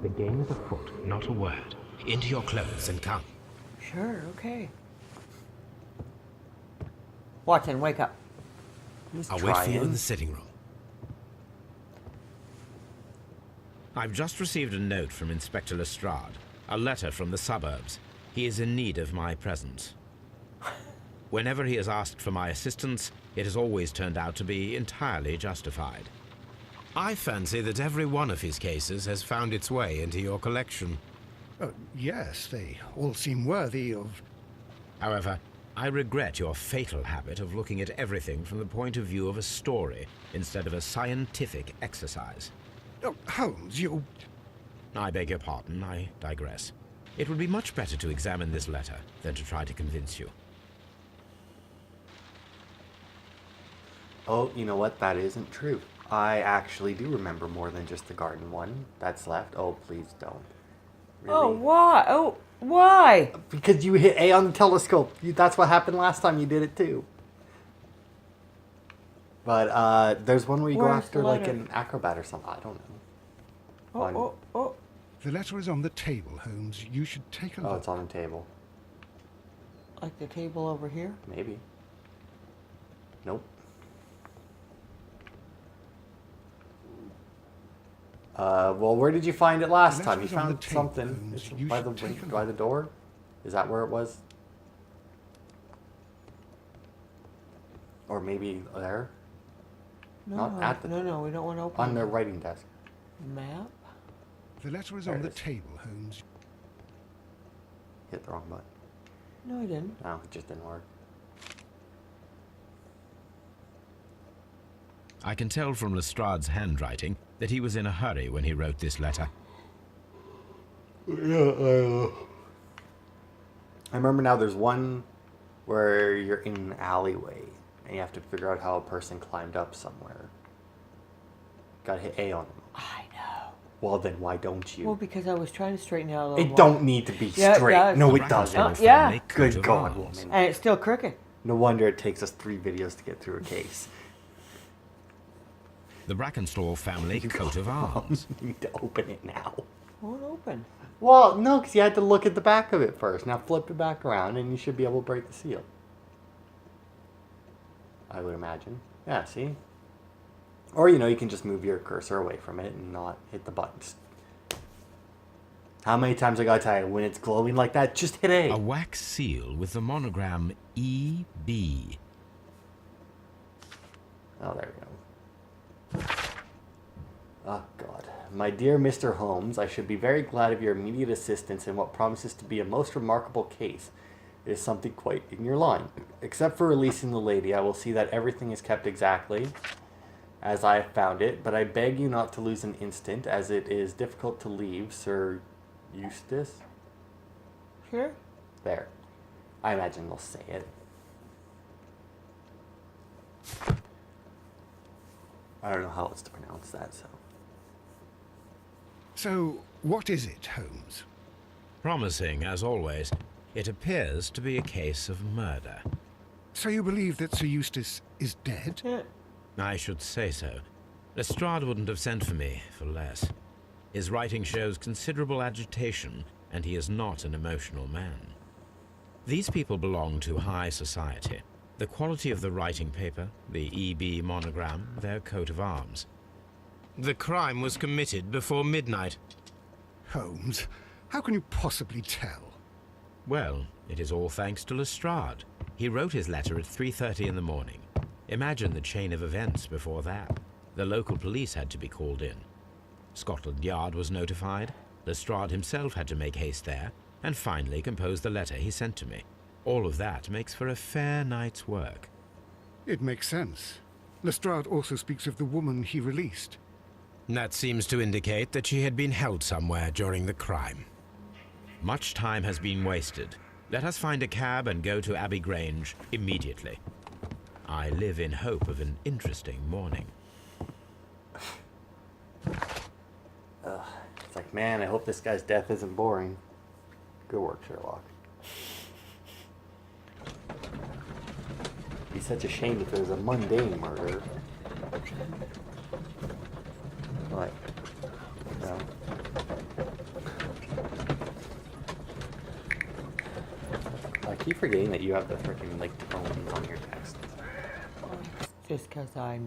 The game is afoot, not a word. Into your clothes and come. Sure, okay. Watson, wake up. I'll wait for you in the sitting room. I've just received a note from Inspector Lestrade. A letter from the suburbs. He is in need of my presence. Whenever he has asked for my assistance, it has always turned out to be entirely justified. I fancy that every one of his cases has found its way into your collection. Yes, they all seem worthy of... However, I regret your fatal habit of looking at everything from the point of view of a story instead of a scientific exercise. Oh, Holmes, you... I beg your pardon, I digress. It would be much better to examine this letter than to try to convince you. Oh, you know what? That isn't true. I actually do remember more than just the garden one that's left. Oh, please don't. Really? Oh, why? Oh, why? Because you hit A on the telescope. That's what happened last time you did it too. But there's one where you go after like an acrobat or something. I don't know. Oh. The letter is on the table, Holmes. You should take a look. Oh, it's on the table. Like the table over here? Maybe. Nope. Well, where did you find it last time? You found something by the door? Is that where it was? Or maybe there? No, Not at the no, we don't want to open on the writing desk. Map? The letter is on the table, Holmes. Hit the wrong button. No, I didn't. No, it just didn't work. I can tell from Lestrade's handwriting that he was in a hurry when he wrote this letter. Yeah, I remember now there's one where you're in an alleyway and you have to figure out how a person climbed up somewhere. Gotta hit A on them. I know. Well, then why don't you? Well, because I was trying to straighten out a little It don't need to be Yeah, it straight. does. No, it doesn't. Yeah. Good God, woman. And it's still crooked. No wonder it takes us 3 videos to get through a case. The Brackenstall family coat of arms. You need to open it now. Won't open. Well, no, because you had to look at the back of it first. Now flip it back around and you should be able to break the seal. I would imagine. Yeah, see? Or, you know, you can just move your cursor away from it and not hit the buttons. How many times I gotta tell you, when it's glowing like that, just hit A. A wax seal with the monogram EB. Oh, there we go. Oh, God. My dear Mr. Holmes, I should be very glad of your immediate assistance in what promises to be a most remarkable case. It is something quite in your line. Except for releasing the lady, I will see that everything is kept exactly as I have found it, but I beg you not to lose an instant, as it is difficult to leave Sir Eustace. Sure. There. I imagine they'll say it. I don't know how else to pronounce that, so. So, what is it, Holmes? Promising, as always, it appears to be a case of murder. So you believe that Sir Eustace is dead? Yeah. I should say so. Lestrade wouldn't have sent for me for less. His writing shows considerable agitation, and he is not an emotional man. These people belong to high society. The quality of the writing paper, the EB monogram, their coat of arms. The crime was committed before midnight. Holmes, how can you possibly tell? Well, it is all thanks to Lestrade. He wrote his letter at 3:30 in the morning. Imagine the chain of events before that. The local police had to be called in. Scotland Yard was notified. Lestrade himself had to make haste there, and finally compose the letter he sent to me. All of that makes for a fair night's work. It makes sense. Lestrade also speaks of the woman he released. That seems to indicate that she had been held somewhere during the crime. Much time has been wasted. Let us find a cab and go to Abby Grange immediately. I live in hope of an interesting morning. It's like, man, I hope this guy's death isn't boring. Good work, Sherlock. It'd be such a shame if it was a mundane murder. What? No. keep forgetting that you have the freaking like tones on your text. Just because I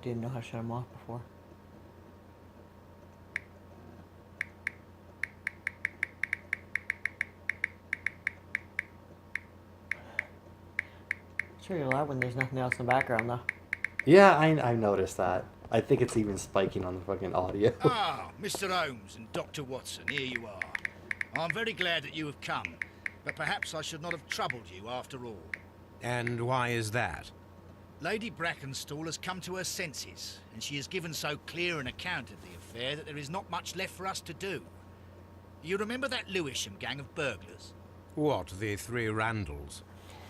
didn't know how to shut them off before. Sure, you're loud when there's nothing else in the background, though. Yeah, I noticed that. I think it's even spiking on the fucking audio. Ah, Mr. Holmes and Dr. Watson, here you are. I'm very glad that you have come, but perhaps I should not have troubled you after all. And why is that? Lady Brackenstall has come to her senses, and she has given so clear an account of the affair that there is not much left for us to do. You remember that Lewisham gang of burglars? What, the three Randalls?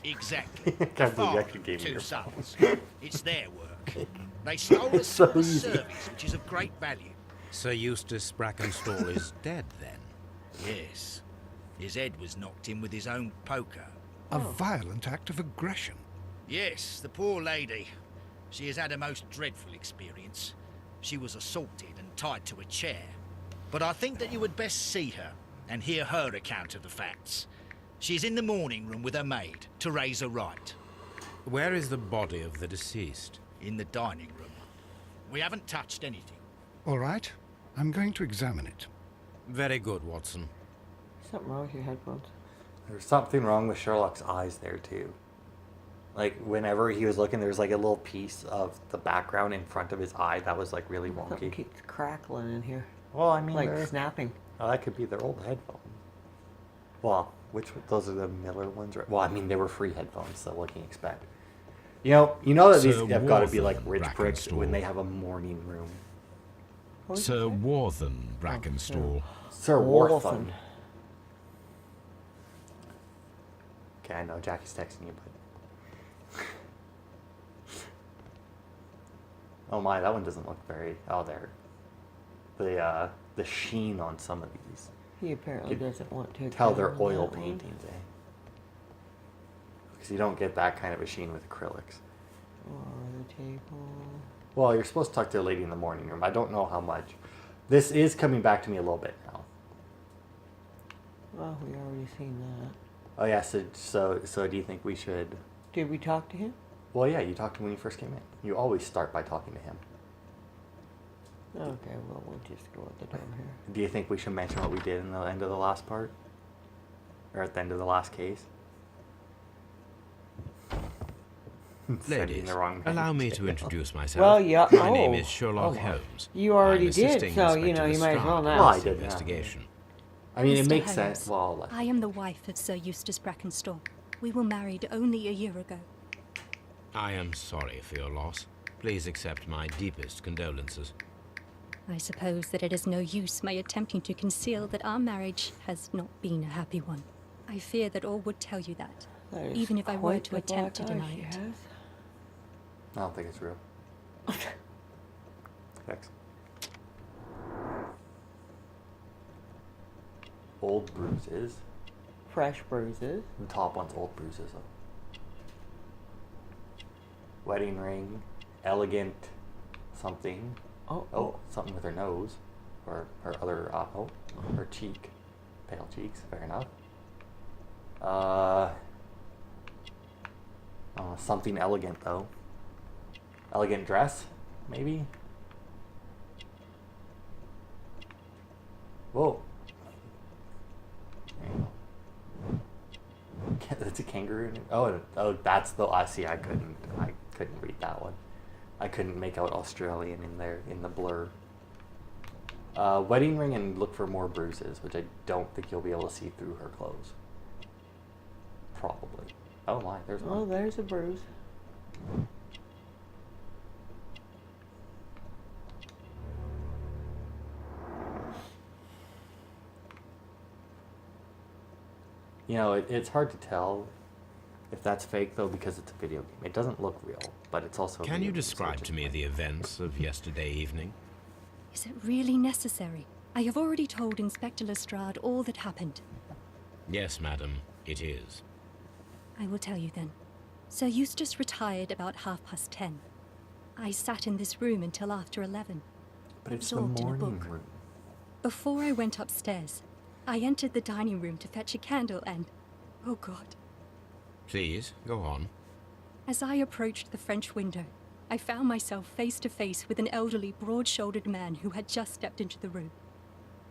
Exactly. Can't The believe you father actually gave of me 2 your sons. It's their work. They stole a So silver easy. service, which is of great value. Sir Eustace Brackenstall is dead, then? Yes. His head was knocked in with his own poker. A violent act of aggression. Yes, the poor lady. She has had a most dreadful experience. She was assaulted and tied to a chair. But I think that you would best see her and hear her account of the facts. She's in the morning room with her maid, Teresa Wright, Where is the body of the deceased? in the dining room. We haven't touched anything. All right, I'm going to examine it. Very good, Watson. Something wrong with your headphones. There's something wrong with Sherlock's eyes there too. Like whenever he was looking, there's like a little piece of the background in front of his eye that was like really Something wonky. keeps crackling in here. Well, I mean, Like they're- snapping. oh, that could be their old headphones. Well, those are the Miller ones, right? Well, I mean, they were free headphones, so what can you expect? You know that these Sir have got to be like Waltham rich bricks when Brackenstall. they have a morning room. What did Sir you say? Warthen Brackenstall. Sir Waltham. Wartham. Okay, I know Jackie's texting you, but oh my, that one doesn't look very. Oh, there. The sheen on some of these. He apparently doesn't want to. Tell they're examine oil that one. paintings, eh? Because you don't get that kind of a sheen with acrylics. Or the table. Well, you're supposed to talk to a lady in the morning room. I don't know how much. This is coming back to me a little bit now. Well, we already seen that. Oh yeah, so do you think we should? Did we talk to him? Well, yeah, you talked to him when you first came in. You always start by talking to him. Okay, well, we'll just go at the door here. Do you think we should mention what we did in the end of the last part? Or at the end of the last case? Sending Ladies, the wrong man allow me jail. to introduce myself. Well, yeah. My name oh. is Sherlock Oh, Holmes. You already I'm did, assisting so, Inspector you might as well Lestrade now. Well, I in this did, yeah. investigation. I mean, it Mr. makes Holmes, sense. Well, I am the wife of Sir Eustace Brackenstall. We were married only a year ago. I am sorry for your loss. Please accept my deepest condolences. I suppose that it is no use my attempting to conceal that our marriage has not been a happy one. I fear that all would tell you that, That is even if I were quite to the attempt to black eye deny she it. has. I don't think it's real. Thanks. Old bruises. Fresh bruises. The top one's old bruises. Though. Wedding ring. Elegant. Something. Oh, something with her nose. Or her other, her cheek. Pale cheeks, fair enough. Something elegant, though. Elegant dress, maybe? Whoa. There you go. That's a kangaroo. Oh, that's the. I see. I couldn't read that one. I couldn't make out Australian in there in the blur. Wedding ring and look for more bruises, which I don't think you'll be able to see through her clothes. Probably. Oh my, there's one. Oh, there's a bruise. You know, it's hard to tell if that's fake though because it's a video game. It doesn't look real, but it's also. a Can video you game, so describe it's to me just the events of yesterday evening? Is it really necessary? I have already told Inspector Lestrade all that happened. Yes, madam, it is. I will tell you then. Sir Eustace retired about 10:30. I sat in this room until after 11. But it's the absorbed in a morning book. room. Before I went upstairs, I entered the dining room to fetch a candle and, oh God, Please, go on. As I approached the French window, I found myself face to face with an elderly, broad-shouldered man who had just stepped into the room.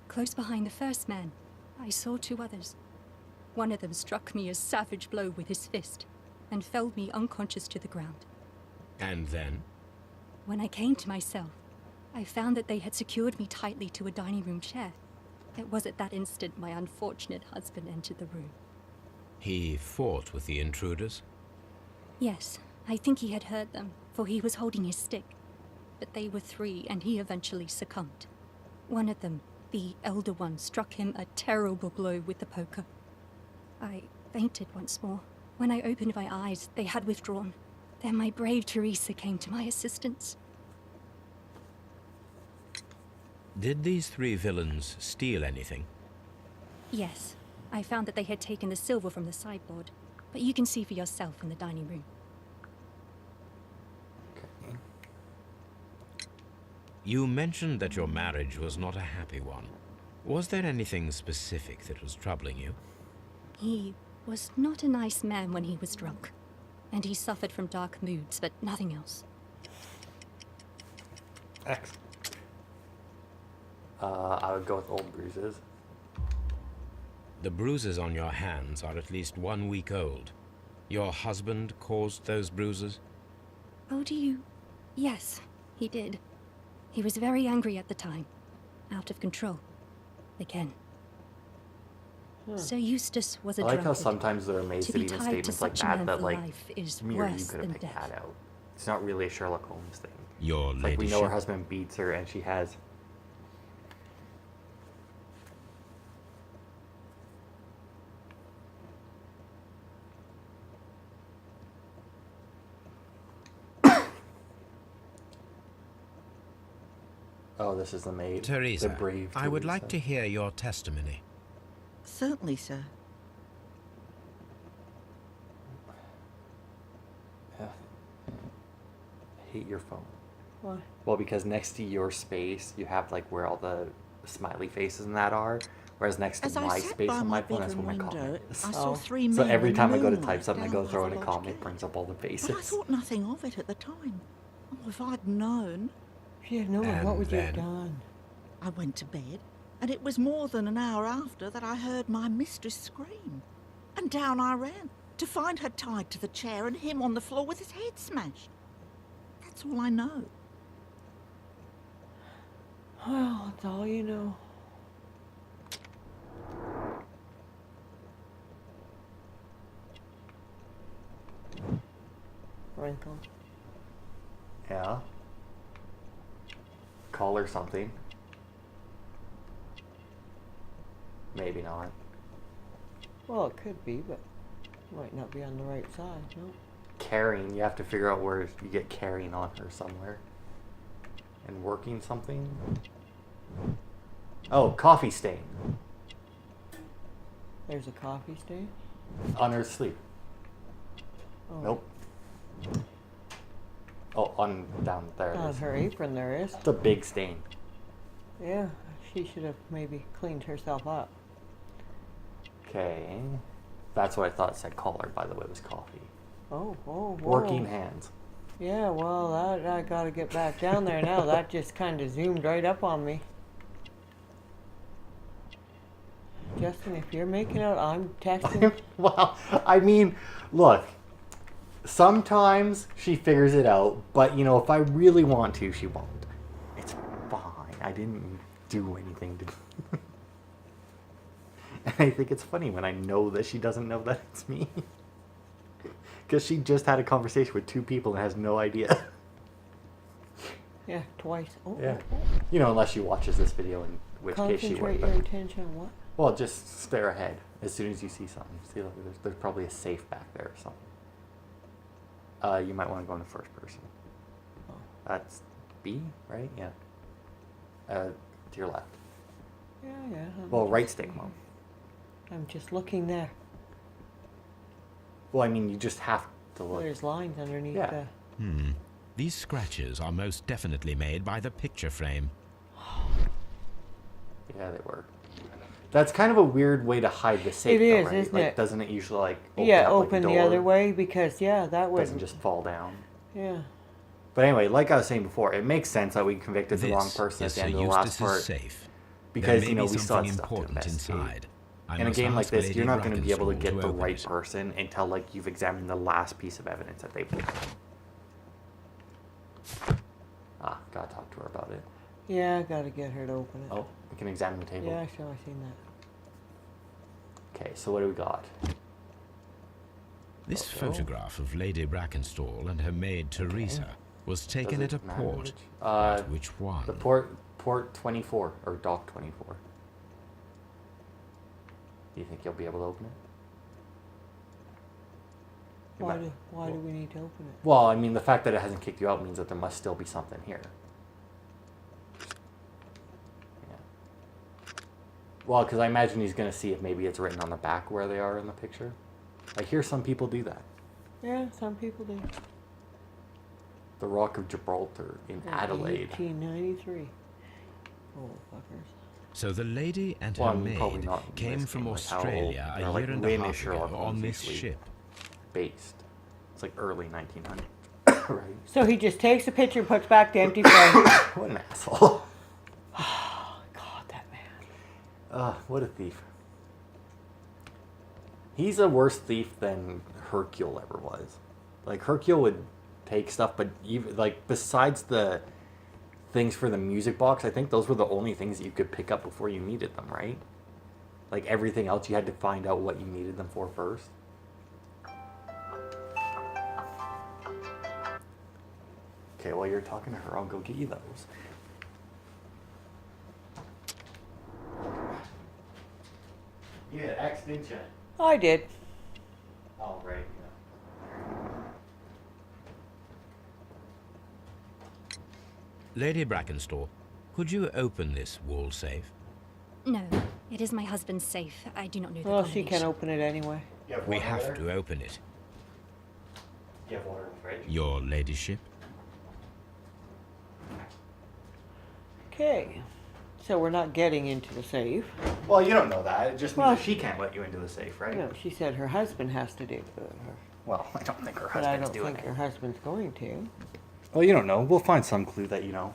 Close behind the first man, I saw two others. One of them struck me a savage blow with his fist and felled me unconscious to the ground. And then? When I came to myself, I found that they had secured me tightly to a dining room chair. It was at that instant my unfortunate husband entered the room. He fought with the intruders? Yes, I think he had heard them, for he was holding his stick. But they were three, and he eventually succumbed. One of them, the elder one, struck him a terrible blow with the poker. I fainted once more. When I opened my eyes, they had withdrawn. Then my brave Teresa came to my assistance. Did these three villains steal anything? Yes, I found that they had taken the silver from the sideboard, but you can see for yourself in the dining room. Okay. You mentioned that your marriage was not a happy one. Was there anything specific that was troubling you? He was not a nice man when he was drunk, and he suffered from dark moods, but nothing else. X. I would go with old bruises. The bruises on your hands are at least 1 week old. Your husband caused those bruises? Oh, do you? Yes, he did. He was very angry at the time. Out of control. Again. Sir Eustace was a I like how drunkard. sometimes they're amazed To at be even tied to statements like such a that man that for like life is me or you worse could have than picked death. that out. It's not really a Sherlock Holmes thing. Your It's like we know her ladyship. husband beats her and she has. Oh, this is the maid. Teresa, The brave I would Teresa. like to hear your testimony. Certainly, sir. Yeah. I hate your phone. Why? Well, because next to your space, you have like where all the smiley faces and that are, whereas next to As my I sat space by on my my phone, that's where bedroom my window, comment is. I saw Oh. three men So every in time I go to moonlight type something, I down go by throw the in a lodge comment, gate. brings up all the But I faces. thought nothing of it at the time. Oh, if I'd known, If you had known, what And would you have then? done? I went to bed, and it was more than an hour after that I heard my mistress scream. And down I ran, to find her tied to the chair and him on the floor with his head smashed. That's all I know. Well, that's all you know. Wrinkle. Yeah. Call her something. Maybe not. Well, it could be, but might not be on the right side, no? Carrying, you have to figure out where you get carrying on her somewhere. And working something. Oh, coffee stain There's a coffee stain? on her sleeve. Oh. Nope. Oh, on down there. it On is. her apron there is. It's a big stain. Yeah, she should have maybe cleaned herself up. Okay. That's what I thought it said collar, by the way, it was coffee. Oh, whoa. Working hands. Yeah, well, I gotta get back down there now. That just kind of zoomed right up on me. Justin, if you're making out, I'm texting. Well, I mean, look. Sometimes she figures it out, but you know, if I really want to, she won't. It's fine. I didn't do anything to. And I think it's funny when I know that she doesn't know that it's me. Because she just had a conversation with two people and has no idea. Yeah, twice. Oh, Yeah. oh, You know, unless she watches this video, in which case she Concentrate would. your But, attention on what? well, just stare ahead as soon as you see something. See, look, there's probably a safe back there or something. You might want to go in the first person. That's B, right? Yeah. To your left. Yeah. Well, right stick, Mom. I'm just looking there. Well, I mean, you just have to look. There's lines underneath Yeah. the... These scratches are most definitely made by the picture frame. Yeah, they were. That's kind of a weird way to hide the safe, It is, though, right? isn't Like, it? doesn't it usually, like, Open like, the other way, because, yeah, that would... doesn't just fall down. Yeah. But anyway, like I was saying before, it makes sense that we convicted the wrong person at the end of the last part. Safe. Because, There you may know, be we still had something stuff to important investigate. inside. I In a must game like ask this, Lady you're not going to be able to Brackenstall get the open right it. person until, like, you've examined the last piece of evidence that they put down. Ah, gotta talk to her about it. Yeah, I gotta get her to open it. Oh, we can examine the table. Yeah, sure, I've seen that. Okay, so what do we got? This Okay. photograph of Lady Brackenstall and her maid Teresa was taken Does at a it matter port. which- But which one? The port 24, or dock 24. Do you think you'll be able to open it? Why do we need to open it? Well, I mean, the fact that it hasn't kicked you out means that there must still be something here. Yeah. Well, because I imagine he's going to see if maybe it's written on the back where they are in the picture. I hear some people do that. Yeah, some people do. The Rock of Gibraltar in Adelaide. 1893. Oh, fuckers. So the lady and Well, her I mean, probably maid not in came this from game, like, how old- Australia you know, a like, year and a when is half Sherlock ago Holmes on this usually ship. Based. It's like early 1900s. Right? So he just takes the picture and puts back the empty frame. What an asshole. God, that man. What a thief. He's a worse thief than Hercule ever was. Like, Hercule would take stuff, but even, like, besides the things for the music box, I think those were the only things that you could pick up before you needed them, right? Like, everything else, you had to find out what you needed them for first. Okay, while you're talking to her, I'll go get you those. You had X, didn't you? I did. Oh, right, yeah. Lady Brackenstall, could you open this wall safe? No, it is my husband's safe. I do not know the Well, she combination. can open it anyway. You have We water have there? to open it. You have water in the fridge? Your ladyship? Okay. So we're not getting into the safe. Well, you don't know that. It just means Well, that she can't let you into the safe, right? No, she said her husband has to do it. Well, I don't think her But I husband's don't doing think it. her husband's going to. Well, you don't know. We'll find some clue that you know.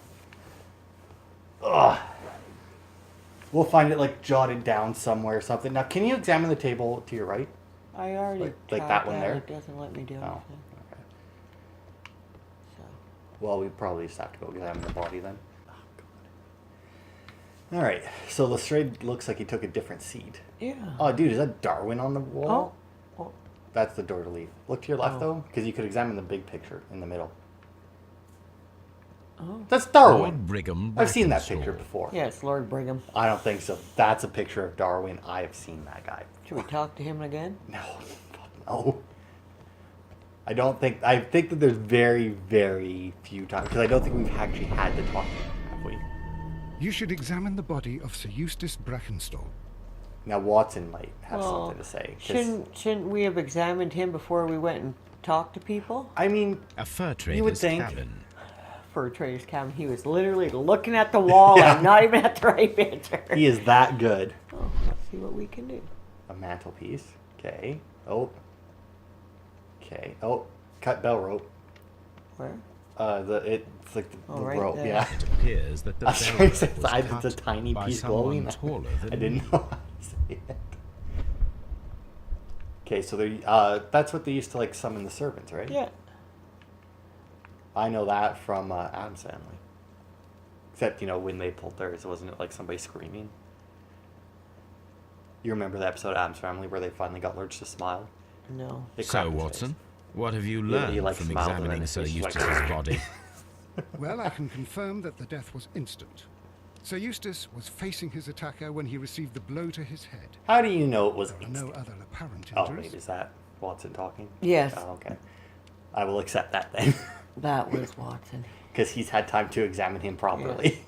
Ugh. We'll find it, like, jotted down somewhere or something. Now, can you examine the table to your right? I already Like tried that one there? It doesn't let me do Oh, anything. okay. So. Well, we probably just have to go examine the body then. Oh, God. All right. So Lestrade looks like he took a different seat. Yeah. Oh, dude, is that Darwin on the wall? Oh. That's the door to leave. Look to your left, Oh. though, because you could examine the big picture in the middle. Oh. That's Darwin. Lord Brigham I've seen that Brackenstall. picture before. Yeah, it's Lord Brigham. I don't think so. That's a picture of Darwin. I have seen that guy. Should we talk to him again? No, fuck no. I don't think. I think that there's very, very few times because I don't think we've actually had to talk to him, have we? You should examine the body of Sir Eustace Brackenstall. Now Watson might have Well, something to say. 'Cause, Shouldn't we have examined him before we went and talked to people? I mean, A fur You would trader's think- cabin. For a trader's cabin, he was literally looking at the wall Yeah. and not even at the right picture. he is that good. Oh, let's see what we can do. A mantelpiece. Okay. Oh. Okay. Oh, cut bell rope. Where? It's like the Oh, right rope. there. Yeah. It appears that the I was bell trying to say rope was it's a cut tiny by piece someone glowing. taller than I didn't you. know how to say it. Okay, so they that's what they used to like summon the servants, right? Yeah. I know that from Addams Family. Except, you know, when they pulled theirs, wasn't it like somebody screaming? You remember the episode of Addams Family where they finally got Lurch to smile? No. They So, cracked his Watson, face. what have you Yeah, he, learned like, from smiled and then examining his Sir face was like- Eustace's body? Well, I can confirm that the death was instant. Sir Eustace was facing his attacker when he received the blow to his head. How do you know it was There are instant? no other apparent Oh, injuries. wait, is that Watson talking? Yes. Oh, okay. I will accept that then. That was Watson. Because he's had time to examine him properly.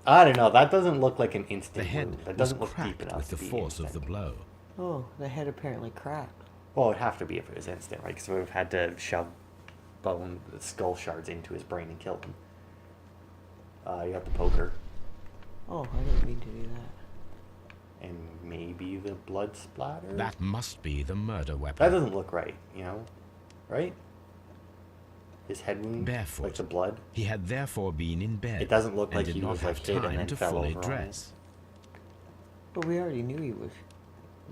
I don't know. That doesn't look like an instant The head wound. That was doesn't look deep cracked enough with the to be force of the instant. blow. Oh, the head apparently cracked. Well, it'd have to be if it was instant, right? Because we would have had to shove bone, skull shards into his brain and kill him. You got the poker. Oh, I didn't mean to do that. And maybe the blood splatter? That must be the murder That weapon. doesn't look right, you know? Right? His head wound? Barefoot. Like the blood? He had therefore been in bed. It doesn't look and like did he not was have like hit and time then to fell fully over on it. dress. But we already knew he was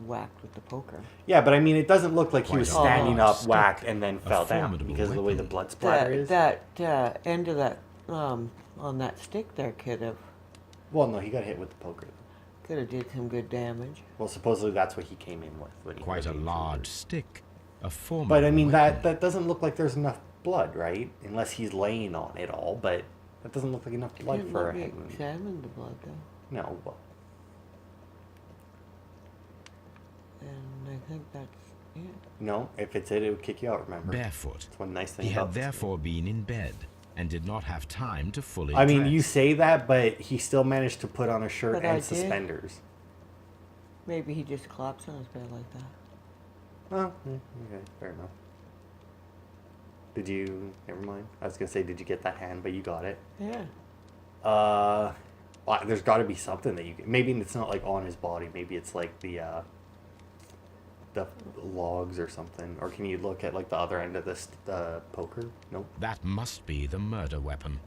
whacked with the poker. Yeah, but I mean, it doesn't look like he was Quite a standing large up, stick. whacked, and then A fell down formidable because of the way the weapon. blood splatter is. That end of that on that stick there Well, no, he got hit with the poker. could have did some good damage. Well, supposedly that's what he came in with. When he Quite a was large injured. stick. A formidable But I mean, weapon. that doesn't look like there's enough blood, right? Unless he's laying on it all, but that doesn't look like enough blood Didn't for a let me head wound. examine the blood though, No, well, and I think that's it. no. If it's it would kick you out. Remember, Barefoot. that's one nice thing He about had this game. therefore been in bed and did not have time to fully I mean, dress. you say that, but he still managed to put on a shirt But I and did. suspenders. Maybe he just collapsed on his bed like that. Oh, okay, fair enough. Did you? Never mind. I was gonna say, did you get that hand? But you got it. Yeah. Well, there's got to be something that you can. Maybe it's not like on his body. Maybe it's like the logs or something. Or can you look at like the other end of this poker? Nope. That must be the murder weapon.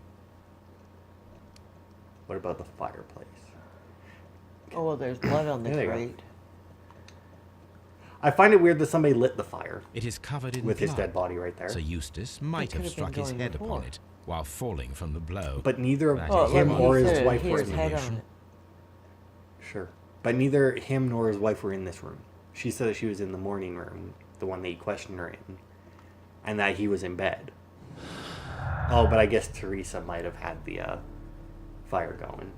What about the fireplace? Oh well, there's blood on the There you go. grate. I find it weird that somebody lit the fire It is covered in with his blood. dead body right there. Sir Eustace might could have have been struck his going head before. upon it while falling from the blow. But neither of That Oh, is look, him one or he his said wife he were his in head the on room. it. Sure. But neither him nor his wife were in this room. She said that she was in the morning room, the one that he questioned her in, and that he was in bed. Oh, but I guess Teresa might have had the fire going.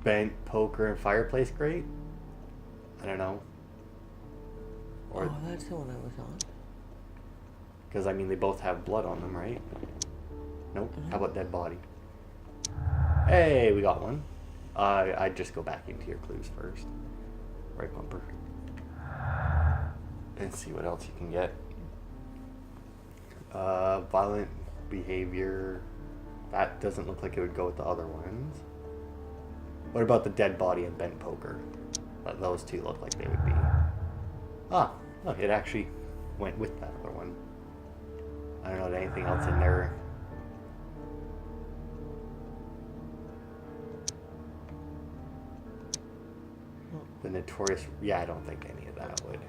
Bent poker and fireplace grate? I don't know. Or Oh, that's the one I was on. because I mean they both have blood on them, right? Nope. How about dead body? Hey, we got one. I'd just go back into your clues first. Right bumper. And see what else you can get. Violent behavior. That doesn't look like it would go with the other ones. What about the dead body and bent poker? Those two look like they would be. Ah, look, it actually went with that other one. I don't know, anything else in there. The notorious, yeah, I don't think any of that would.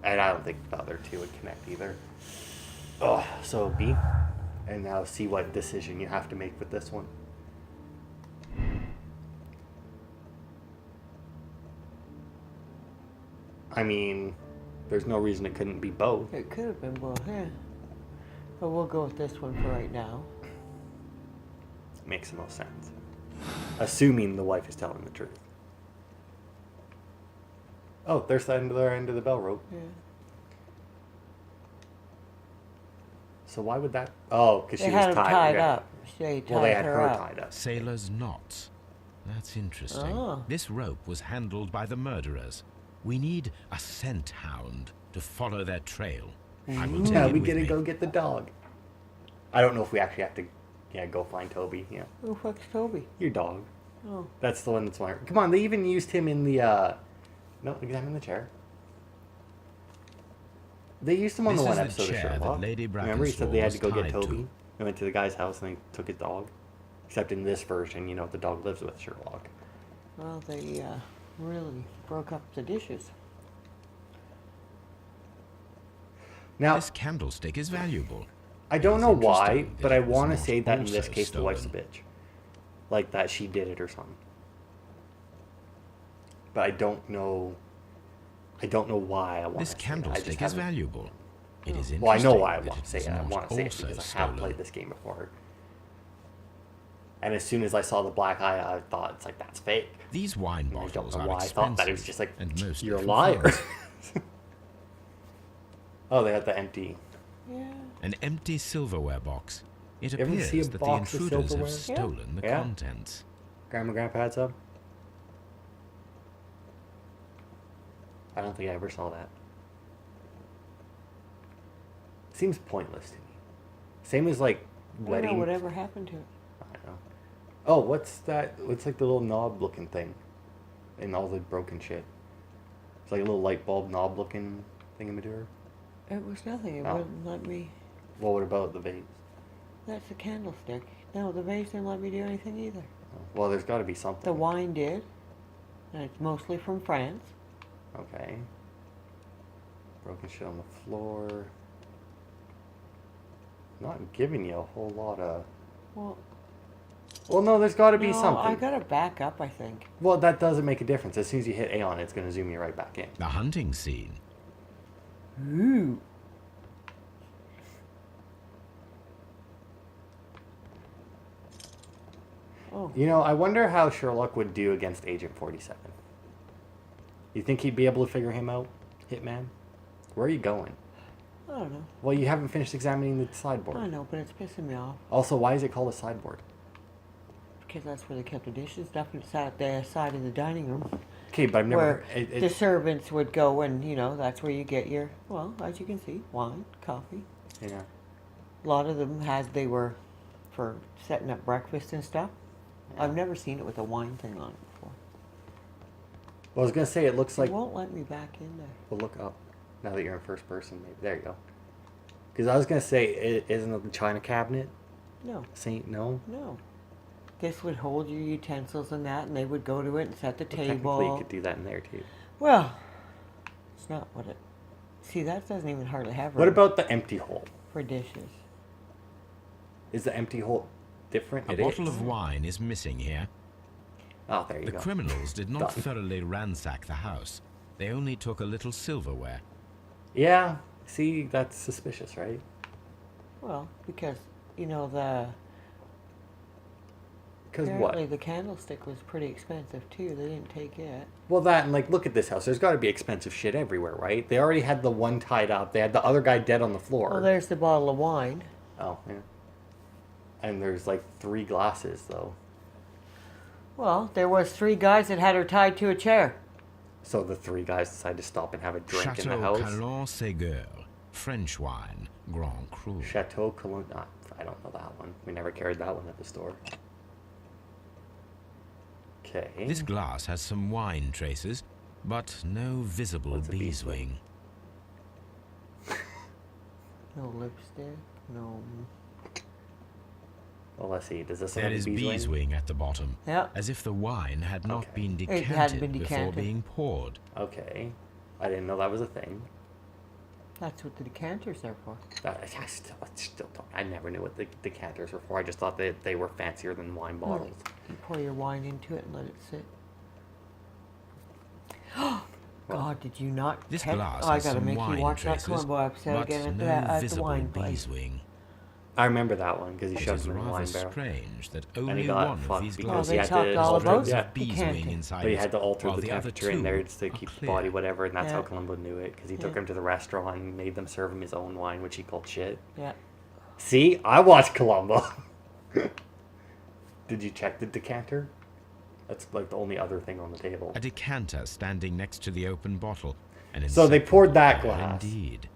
And I don't think the other two would connect either. Oh, so B. And now see what decision you have to make with this one. I mean, there's no reason it couldn't be both. It could have been both, yeah. But we'll go with this one for right now. Makes the most sense. Assuming the wife is telling the truth. Oh, there's the other end of the bell rope. Yeah. So why would that? Oh, because she They was had him tied. tied yeah. up. They tied Well, they had her her up. tied up. Sailor's knots. That's interesting. Oh. This rope was handled by the murderers. We need a scent hound to follow their trail. I will take Yeah, it we with gotta me. go get the dog. I don't know if we actually have to. Yeah, go find Toby. Yeah, Who fuck's Toby? your dog. Oh. That's the one that's wondering. Come on, they even used him in the. No, examine the chair. They used him on This the is one the episode of chair that Sherlock. Lady Remember, he said they had to go Brackenstall get was Toby. tied They went to the guy's house and they took his dog. Except in this version, you know, the dog lives with Sherlock. Well, they really broke up the dishes. Now, This candlestick is valuable. I don't It is know why, interesting but that I it was want to not say that in this also case the wife's a stolen. bitch. Like that she did it or something. But I don't know. I don't know why I want This to say that. I just candlestick is haven't- valuable. It is interesting. Well, I know why I that want to it say was it. I not want to say it also because I have stolen. played this game before. And as soon as I saw the black eye, I thought it's like that's fake. These wine And I don't bottles know are why I expensive. thought that. It was just like and mostly you're a from liar. France. Oh, they had the empty. Yeah. An empty silverware box. It You ever appears see a that the box of intruders have silverware? Yeah. stolen the Yeah. contents. Grandma, Grandpa had some. I don't think I ever saw that. Seems pointless to me. Same as like I don't know wedding. whatever happened to it. I don't know. Oh, what's that? What's like the little knob looking thing in all the broken shit? It's like a little light bulb knob looking thingamadour. It was nothing. It Oh. wouldn't let me. Well, what about the vase? That's a candlestick. No, the vase didn't let me do anything either. Oh, well, there's got to be something. The wine did. And it's mostly from France. Okay. Broken shit on the floor. Not giving you a whole lot of. Well, no, there's got to be no, something. I gotta back up, I think. Well, that doesn't make a difference. As soon as you hit A on it, it's going to zoom you right back in. The hunting scene. Ooh. Oh. You know, I wonder how Sherlock would do against Agent 47. You think he'd be able to figure him out, Hitman? Where are you going? I don't know. Well, you haven't finished examining the sideboard. I know, but it's pissing me off. Also, why is it called a sideboard? Because that's where they kept the dishes. Stuff and it sat at the side of the dining room. Okay, but I've never... Where the servants would go and, you know, that's where you get your, well, as you can see, wine, coffee. Yeah. A lot of them they were for setting up breakfast and stuff. Yeah. I've never seen it with a wine thing on it before. Well, I was going to say, it looks like... It won't let me back in there. Well, look up. Now that you're in first person, maybe. There you go. Because I was going to say, isn't it the china cabinet? No. Saint, no? No. This would hold your utensils and that, and they would go to it and set the Well, technically, you table. could do that in there, too. Well, it's not what it... See, that doesn't even hardly have What room about the empty hole? for dishes. Is the empty hole different? A It bottle is. of wine is missing here. Oh, there you The go. criminals did not Done. thoroughly ransack the house. They only took a little silverware. Yeah. See, that's suspicious, right? Well, because, you know, the... Because Apparently what? the candlestick was pretty expensive, too. They didn't take it. Well, that and like, look at this house. There's got to be expensive shit everywhere, right? They already had the one tied up. They had the other guy dead on the floor. Well, there's the bottle of wine. Oh, yeah. And there's like 3 glasses, though. Well, there was 3 guys that had her tied to a chair. So the 3 guys decided to stop and have a drink in the Chateau house. Calon Ségur, French wine, Grand Cru. Chateau Cologne. I don't know that one. We never carried that one at the store. Okay. This glass has some wine traces, but no visible What's a beeswing. No lipstick, no... Well, let's see. Does this one There have is a beeswing? beeswing at the bottom, Yeah. as if the wine had not Okay. been It hadn't been before decanted. being poured. Okay. I didn't know that was a thing. That's what the decanter's there for. I still don't. I never knew what the decanters were for. I just thought that they were fancier than wine bottles. You pour your wine into it and let it sit. God, did you not This catch- glass Oh, I has gotta some make wine you watch that traces, Columbo episode but again no at the visible wine place. beeswing. I remember that one because he It shoved is them in the rather wine barrel. strange that he only got one of fucked these because Well, glasses they had talked to all alter about the- has yeah. beeswing decanting. inside But he it, had to alter while the the other temperature in there two just to are keep the clear. body whatever, and that's how Yeah. Columbo knew it because he took Yeah. him to the restaurant and made them serve him his own wine, which he called shit. Yeah. See, I watched Columbo. Did you check the decanter? That's like the only other thing on the table. A decanter standing next to the open bottle. An So they poured that inseparable pair glass. Indeed.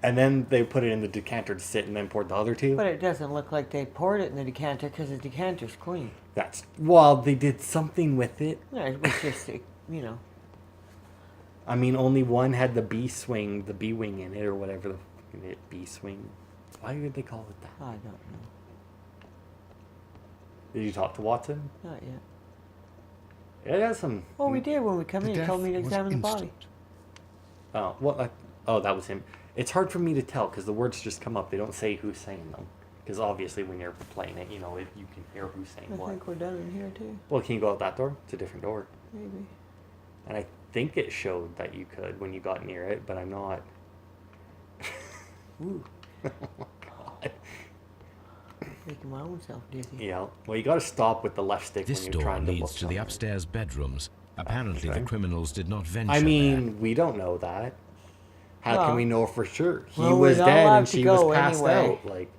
And then they put it in the decanter to sit and then poured the other 2? But it doesn't look like they poured it in the decanter because the decanter's clean. That's... Well, they did something with it. Yeah, it was just, you know. I mean, only one had the B-swing, the B-wing in it, or whatever the fucking B-swing. Why did they call it that? I don't know. Did you talk to Watson? Not yet. Yeah, that's some... Well, we did when we come The in. He death told me to was examine the body. instant. Oh, what? Oh, that was him. It's hard for me to tell because the words just come up. They don't say who's saying them. Because obviously when you're playing it, you know, you can hear who's saying I what. think we're done in here too. Well, can you go out that door? It's a different door. Maybe. And I think it showed that you could when you got near it, but I'm not... Ooh, Oh my god. making my own self dizzy. Yeah. Well, you got to stop with the left stick This when you're door trying to leads look to the somewhere. upstairs bedrooms. Apparently okay. the criminals did not venture I there. mean, we don't know that. How Well- can we know for sure? He Well, we're was not dead allowed and to she go was passed anyway. out. Like,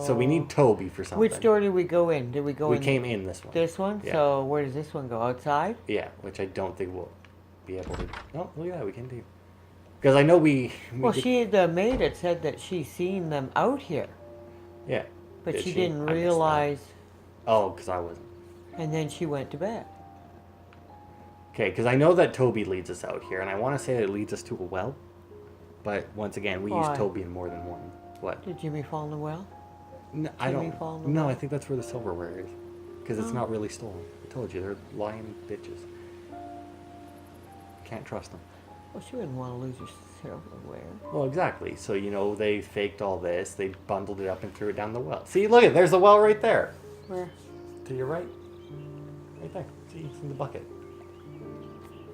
so we need Toby for something. Which door did we go in? Did we go We in came in this one. this one? Yeah. So where does this one go? Outside? Yeah, which I don't think we'll be able to. Oh, look at that, we can do. Because I know we Well, did- the maid had said that she's seen them out here. Yeah. But Did she she? didn't I missed that. realize, Oh, because I wasn't. and then she went to bed. Okay, because I know that Toby leads us out here, and I want to say that it leads us to a well. But once again, we use Why? Toby in more than one. What? Did Jimmy fall in the well? No, I Jimmy don't. fall in the No, well? I think that's where the silverware is. Because it's not really stolen. I told you, they're lying bitches. Can't trust them. Well, she wouldn't want to lose her silverware. Well, exactly. So, you know, they faked all this, they bundled it up and threw it down the well. See, look at, there's the well right there. Where? To your right. Right there. See, it's in the bucket.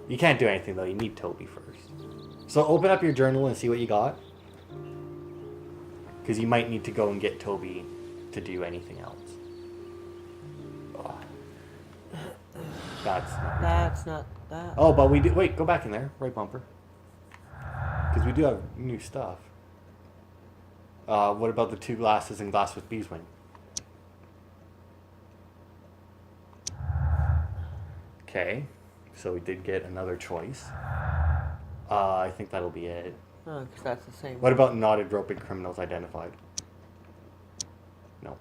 You can't do anything, though. You need Toby first. So open up your journal and see what you got. Because you might need to go and get Toby to do anything else. Ugh. That's not that. Oh, but we do... Wait, go back in there. Right bumper. Because we do have new stuff. What about the 2 glasses and glass with beeswing? Okay. So we did get another choice. I think that'll be it. Oh, because that's the same. What about knotted rope and criminals identified? No.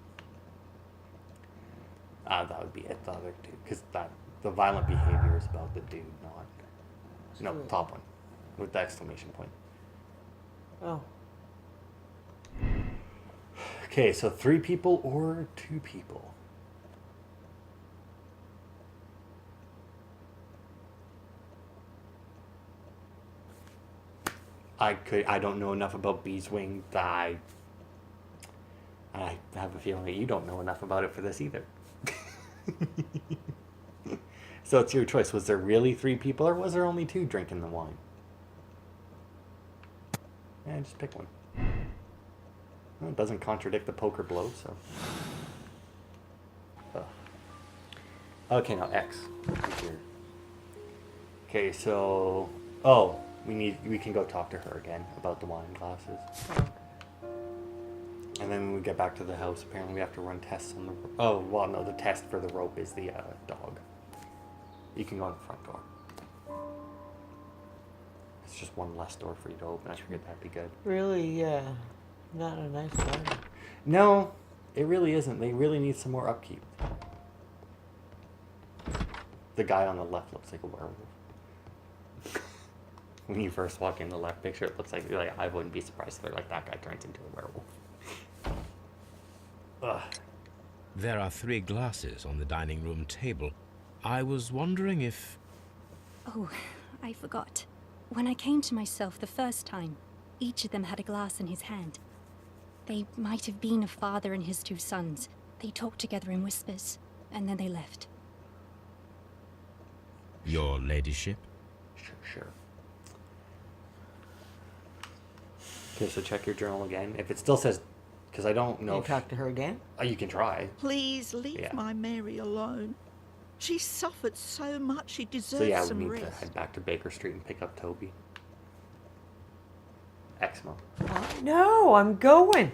That would be it, the other two. Because the violent behavior is about the dude, not... No, Sweet. top one. With the exclamation point. Oh. Okay, so 3 people or 2 people? I don't know enough about Beeswing that I have a feeling that you don't know enough about it for this either. So it's your choice. Was there really 3 people or was there only 2 drinking the wine? Yeah, just pick one. Well, it doesn't contradict the poker blow, so. Ugh. Okay, now X. Here. Okay, so we can go talk to her again about the wine glasses. And then when we get back to the house, apparently we have to run tests on the... Oh, well, no, the test for the rope is the dog. You can go in the front door. It's just one less door for you to open. I figured that'd be good. Really, not a nice garden. No, it really isn't. They really need some more upkeep. The guy on the left looks like a werewolf. When you first walk in the left picture, it looks like I wouldn't be surprised if they're like, that guy turns into a werewolf. Ugh. There are 3 glasses on the dining room table. I was wondering if... Oh, I forgot. When I came to myself the first time, each of them had a glass in his hand. They might have been a father and his 2 sons. They talked together in whispers, and then they left. Your ladyship? Sure. Okay, so check your journal again. If it still says... Because I don't know You if... talk to her again? Oh, you can try. Please leave Yeah. my Mary alone. She suffered so much, she deserves So yeah, we some need rest. to head back to Baker Street and pick up Toby. Exmo. No, I'm going.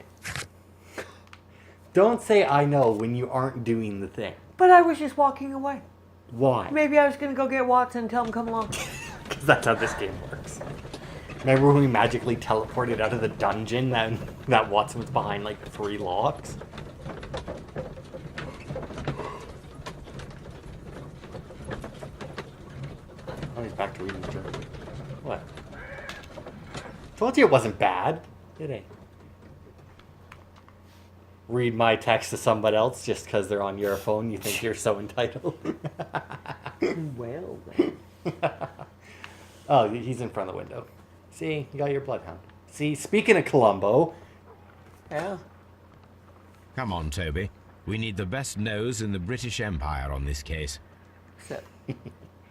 Don't say I know when you aren't doing the thing. But I was just walking away. Why? Maybe I was going to go get Watson and tell him come along. Because that's how this game works. Remember when we magically teleported out of the dungeon that Watson was behind like 3 locks? Oh, he's back to reading the journal. What? Told you it wasn't bad, did I? Read my text to somebody else just because they're on your phone. You think you're so entitled? Well, then. Oh, he's in front of the window. See, you got your bloodhound. See, speaking of Columbo. Yeah. Come on, Toby. We need the best nose in the British Empire on this case. Except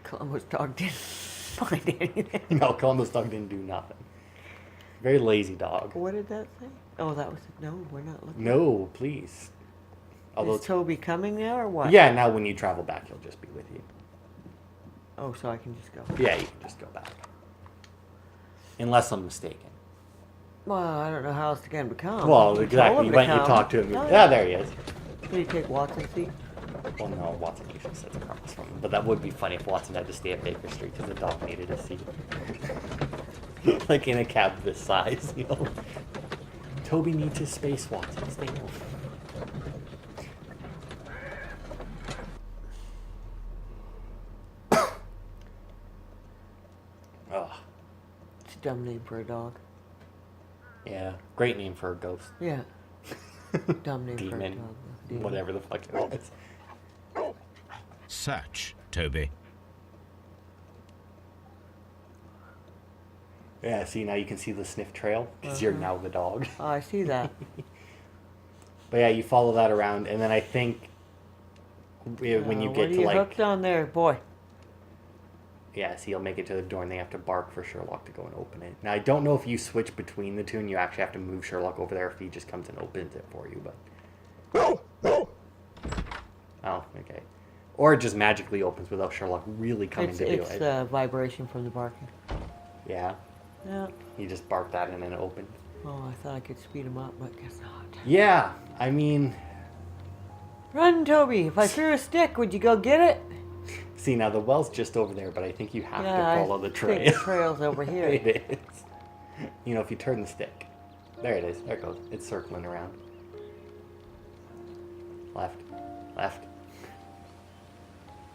Columbus dog didn't find anything. No, Columbo's dog didn't do nothing. Very lazy dog. What did that say? Oh, that was... No, we're not looking. No, please. Although, Is Toby coming now or what? yeah, now when you travel back, he'll just be with you. Oh, so I can just go. Yeah, you can just go back. Unless I'm mistaken. Well, I don't know how else to get him to come. Well, You exactly. told You him to went and you come. talked to him. No, Yeah, there he is. Did he take Watson's seat? Well, no, Watson usually sits across from him. But that would be funny if Watson had to stay at Baker Street because the dog needed a seat. Like in a cab this size, you know. Toby needs his space, Watson. Stay home. Oh, It's a dumb name for a dog. yeah. Great name for a ghost. Yeah. Dumb name for a Demon. dog. Demon. Whatever the fuck it was. Search, Toby. Yeah, see, now you can see the sniff trail, because you're now the dog. Oh, I see that. But yeah, you follow that around, and then I think when you What get are to you like... hooked on there, boy? Yeah, see, you'll make it to the door, and they have to bark for Sherlock to go and open it. Now, I don't know if you switch between the two, and you actually have to move Sherlock over there, if he just comes and opens it for you, but... Oh, okay. Or it just magically opens without Sherlock really coming to do It's it. the vibration from the barking. Yeah, Yeah. you just barked that and then it opened. Oh, I thought I could speed him up, but guess not. Yeah, I mean... Run, Toby! If I threw a stick, would you go get it? See, now the well's just over there, but I think you have Yeah, to follow the I think trail. the trail's over here. It is. You know, if you turn the stick. There it is. There it goes. It's circling around. Left. Left.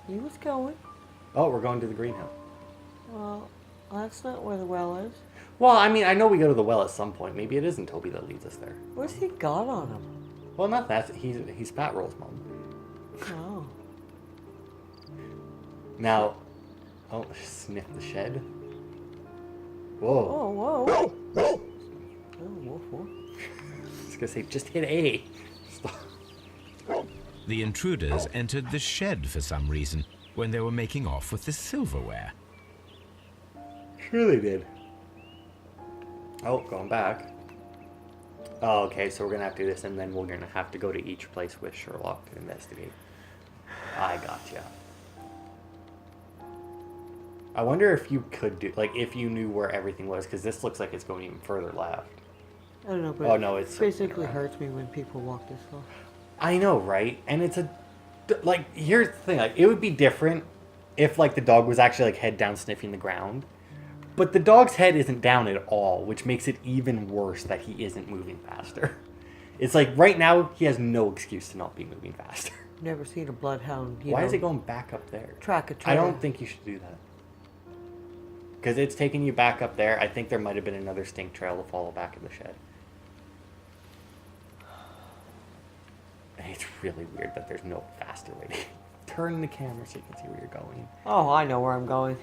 He was going. Oh, we're going to the greenhouse. Well, that's not where the well is. Well, I mean, I know we go to the well at some point. Maybe it isn't Toby that leads us there. What's he got on him? Well, not that. He's Fat Roll's mom. Oh. Now... Oh, sniff the shed. Whoa. Oh, whoa. Oh, woof, woof. I was going to say, just hit A. Stop. The intruders entered the shed for some reason when they were making off with the silverware. Sure they did. Oh, going back. Oh, okay, so we're going to have to do this, and then we're going to have to go to each place with Sherlock to investigate. I gotcha. I wonder if you could do, like, if you knew where everything was, because this looks like it's going even further left. I don't know, but Oh, no, it's... it basically hurts me when people walk this slow. I know, right? And it's a... Like, here's the thing. Like, it would be different if, like, the dog was actually, like, head down sniffing the ground. But the dog's head isn't down at all, which makes it even worse that he isn't moving faster. It's like, right now, he has no excuse to not be moving faster. Never seen a bloodhound, Why is it going back up there? track a trail. I don't think you should do that. Because it's taking you back up there. I think there might have been another stink trail to follow back in the shed. It's really weird that there's no faster way to turn the camera so you can see where you're going. Oh, I know where I'm going.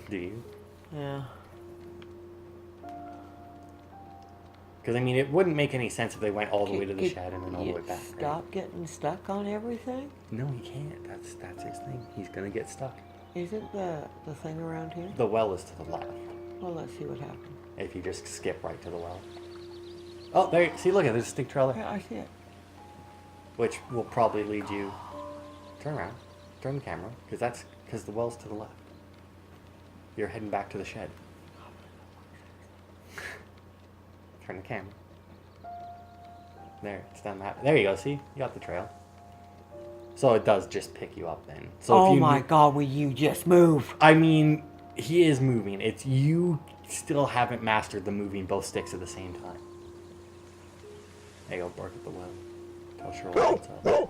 Do you? Yeah. Because, I mean, it wouldn't make any sense if they went all the way to the Can shed and then all the you way back. Stop getting stuck on everything? No, he can't. That's his thing. He's going to get stuck. Isn't the thing around here? The well is to the left. Well, let's see what happens. If you just skip right to the well. Oh, there. See, look at there's a stink trail there. Yeah, I see it. Which will probably lead you... Turn around. Turn the camera. Because the well's to the left. You're heading back to the shed. Turn the camera. There, it's done that. There you go, see? You got the trail. So it does just pick you up then. So Oh if you my god, will you just move? I mean, he is moving. It's you still haven't mastered the moving both sticks at the same time. There you go, bark at the well. Tell Sherlock what's up.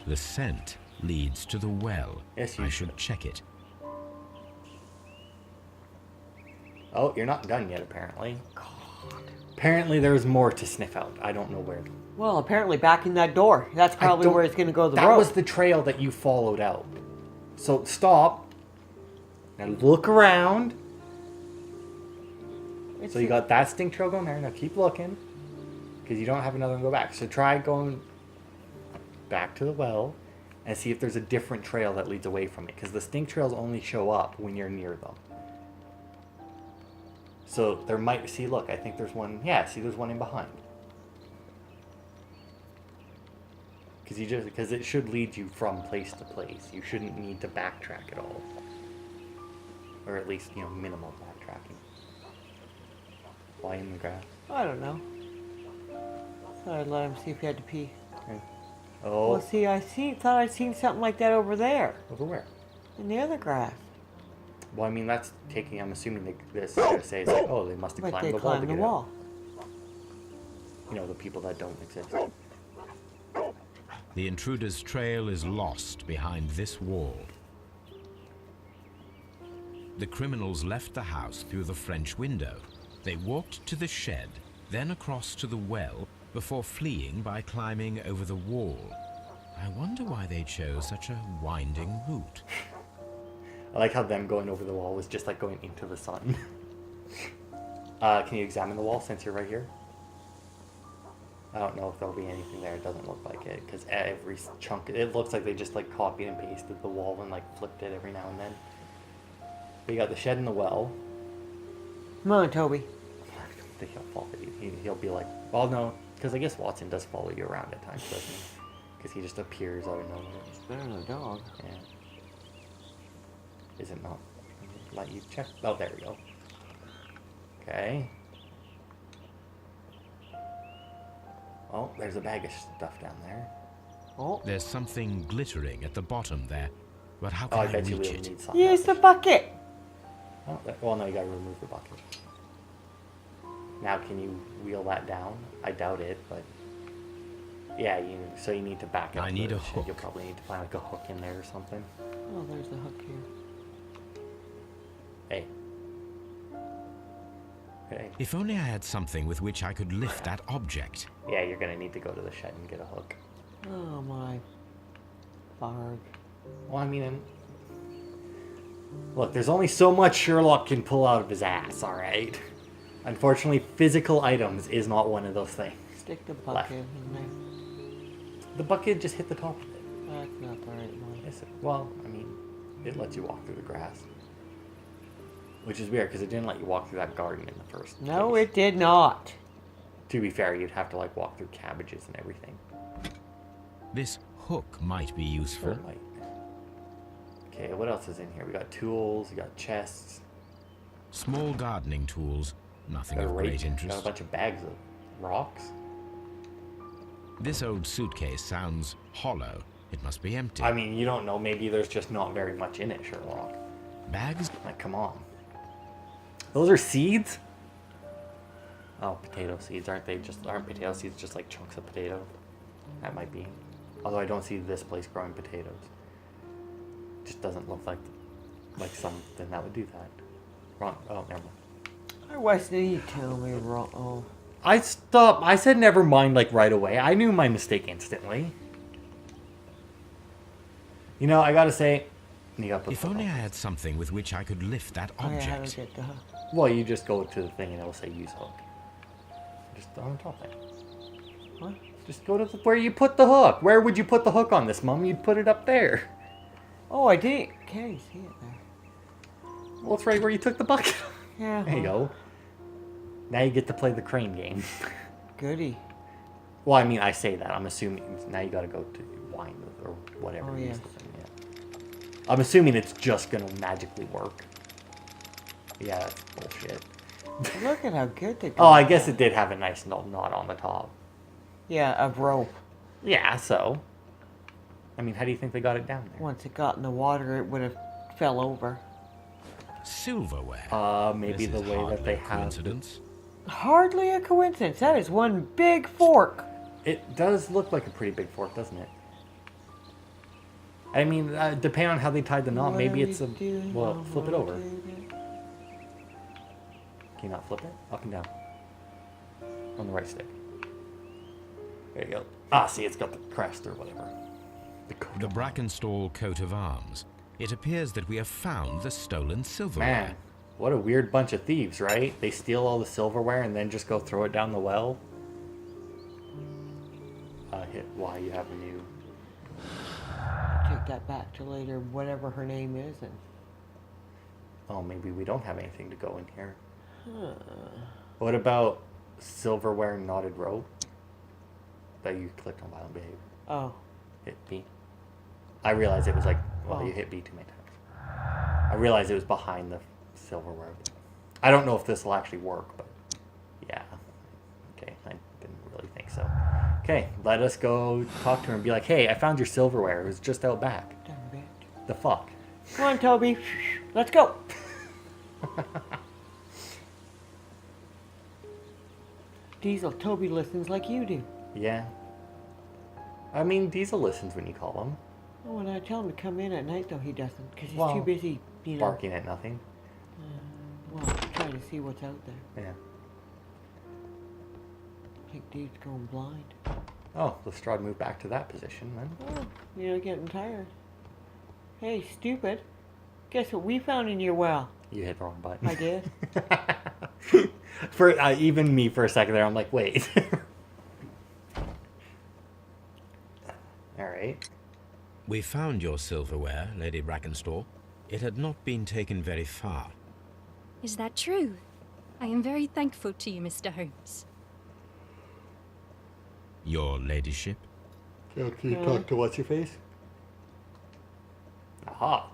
The scent leads to the well. Yes, you I should check it. Oh, you're not done yet, apparently. God. Apparently there's more to sniff out. I don't know where. Well, apparently back in that door. That's probably where it's going to go. That was the trail that you followed out. So stop. Now look around. So you got that stink trail going there. Now keep looking. Because you don't have another one to go back. So try going back to the well and see if there's a different trail that leads away from it. Because the stink trails only show up when you're near them. So there might... See, look, I think there's one... Yeah, see, there's one in behind. Because it should lead you from place to place. You shouldn't need to backtrack at all. Or at least, you know, minimal backtracking. Why in the grass? I don't know. Thought I'd let him see if he had to pee. Okay. Oh. Well, see, thought I'd seen something like that over there. Over where? In the other grass. Well, I mean, that's taking... I'm assuming this is going to say, it's like, oh, they must have But climbed they the wall to climbed the get out. wall. You know, the people that don't exist. The intruder's trail is lost behind this wall. The criminals left the house through the French window. They walked to the shed, then across to the well, before fleeing by climbing over the wall. I wonder why they chose such a winding route. I like how them going over the wall was just like going into the sun. Can you examine the wall since you're right here? I don't know if there'll be anything there. It doesn't look like it, because every chunk... It looks like they just like copied and pasted the wall and like flipped it every now and then. But you got the shed and the well. Come on, Toby. I don't think he'll follow you. He'll be like... Well, no, because I guess Watson does follow you around at times, doesn't he? Because he just appears out of nowhere. It's better than a dog. Yeah. Is it not? Let you check. Oh, there we go. Okay. Oh, there's a bag of stuff down there. Oh. There's something glittering at the bottom there, but how Oh, can I I bet you reach will it? need something. Use the bucket. Oh, well, no, you gotta remove the bucket. Now, can you wheel that down? I doubt it, but... Yeah, so you need to back up. I need a shed. hook. You'll probably need to find like a hook in there or something. Oh, there's the hook here. Hey. Hey. If only I had something with which I could lift that object. Yeah, you're gonna need to go to the shed and get a hook. Oh my. Barg. Well, I mean... Look, there's only so much Sherlock can pull out of his ass, alright? Unfortunately, physical items is not one of those things. Stick the bucket in there. The bucket just hit the top of it. That's not the right one. Yes, well, I mean, it lets you walk through the grass. Which is weird, because it didn't let you walk through that garden in the first No, case. it did not. To be fair, you'd have to, like, walk through cabbages and everything. This hook might be useful. Sure, might. Okay, what else is in here? We got tools, we got chests. Small gardening tools, nothing Got a of rake, great got a interest. bunch of bags of rocks. This old suitcase sounds hollow. It must be empty. I mean, you don't know. Maybe there's just not very much in it, Sherlock. Bags? Like, come on. Those are seeds? Oh, potato seeds. Aren't potato seeds just like chunks of potato? That might be. Although I don't see this place growing potatoes. Just doesn't look like something that would do that. Wrong. Oh, never mind. Why did you tell me wrong? Oh. I stopped. I said never mind like right away. I knew my mistake instantly. You know, I gotta say, you gotta put If the only I hook. had something with which I could lift that Oh, yeah, how to object. get the hook. Well, you just go to the thing and it'll say use hook. Just on top there. What? Just go to where you put the hook. Where would you put the hook on this, Mum? You'd put it up there. Oh, I did. Can't you see it there? Well, it's right where you took the bucket. Yeah. There you go. Now you get to play the crane game. Goody. Well, I mean, I say that. I'm assuming now you got to go to wind or whatever. Oh, you yeah. use the thing, yeah. I'm assuming it's just gonna magically work. Yeah, that's bullshit. Look at how good they. Oh, I guess it did have a nice knot on the top. Yeah, a rope. Yeah, so. I mean, how do you think they got it down there? Once it got in the water, it would have fell over. Silverware. Maybe This the is way hardly that they a have. coincidence. Hardly a coincidence. That is one big fork. It does look like a pretty big fork, doesn't it? I mean, depending on how they tied the knot, What maybe are it's we a. doing? Well, flip it over. Doing? Can you not flip it? Up and down. On the right stick. There you go. Ah, see, it's got the crest or whatever. The Brackenstall coat of arms. It appears that we have found the stolen silverware. Man, what a weird bunch of thieves, right? They steal all the silverware and then just go throw it down the well. Hit Y, you have a new. Take that back to later, whatever her name is, and. Oh, maybe we don't have anything to go in here. What about silverware knotted rope? That you clicked on violent behavior. Oh. Hit B. I realized it was like, well, Oh. you hit B too many times. I realized it was behind the silverware. I don't know if this will actually work, but yeah. Okay, I didn't really think so. Okay, let us go talk to her and be like, hey, I found your silverware. It was just out back. Damn it. The fuck? Come on, Toby. Let's go. Diesel, Toby listens like you do. Yeah. I mean, Diesel listens when you call him. Oh, when I tell him to come in at night, though, he doesn't, because he's Well, too busy, you know. Barking at nothing. Well, trying to see what's out there. Yeah. I think dude's going blind. Oh, Lestrade moved back to that position then. Oh, you're getting tired. Hey, stupid. Guess what we found in your well? You hit the wrong button. I did. For even me for a second there, I'm like, wait. All right. We found your silverware, Lady Brackenstall. It had not been taken very far. Is that true? I am very thankful to you, Mr. Holmes. Your ladyship? Can you talk to what's your face? Aha.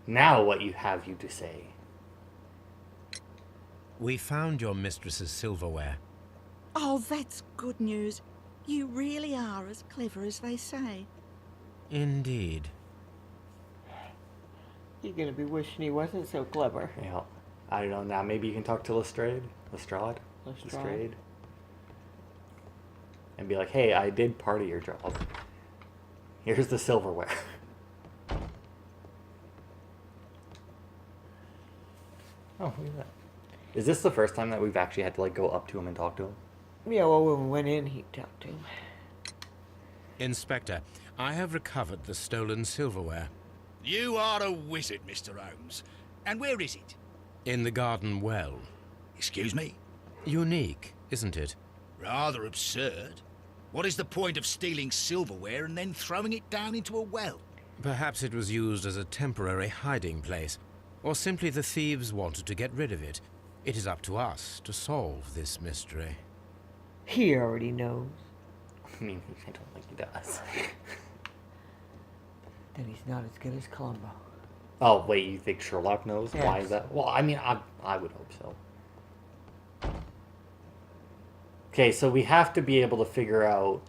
Now what have you to say? We found your mistress's silverware. Oh, that's good news. You really are as clever as they say. Indeed. You're gonna be wishing he wasn't so clever. Yeah. I don't know. Now maybe you can talk to Lestrade. Lestrade. And be like, hey, I did part of your job. Here's the silverware. Oh, look at that. Is this the first time that we've actually had to like go up to him and talk to him? Yeah, well, when we went in, he talked to him. Inspector, I have recovered the stolen silverware. You are a wizard, Mr. Holmes. And where is it? In the garden well. Excuse me? Unique, isn't it? Rather absurd. What is the point of stealing silverware and then throwing it down into a well? Perhaps it was used as a temporary hiding place, or simply the thieves wanted to get rid of it. It is up to us to solve this mystery. He already knows. I mean, I don't think he does. Then he's not as good as Columbo. Oh, wait, you think Sherlock knows? Yes. Why is that? Well, I mean, I would hope so. Okay, so we have to be able to figure out...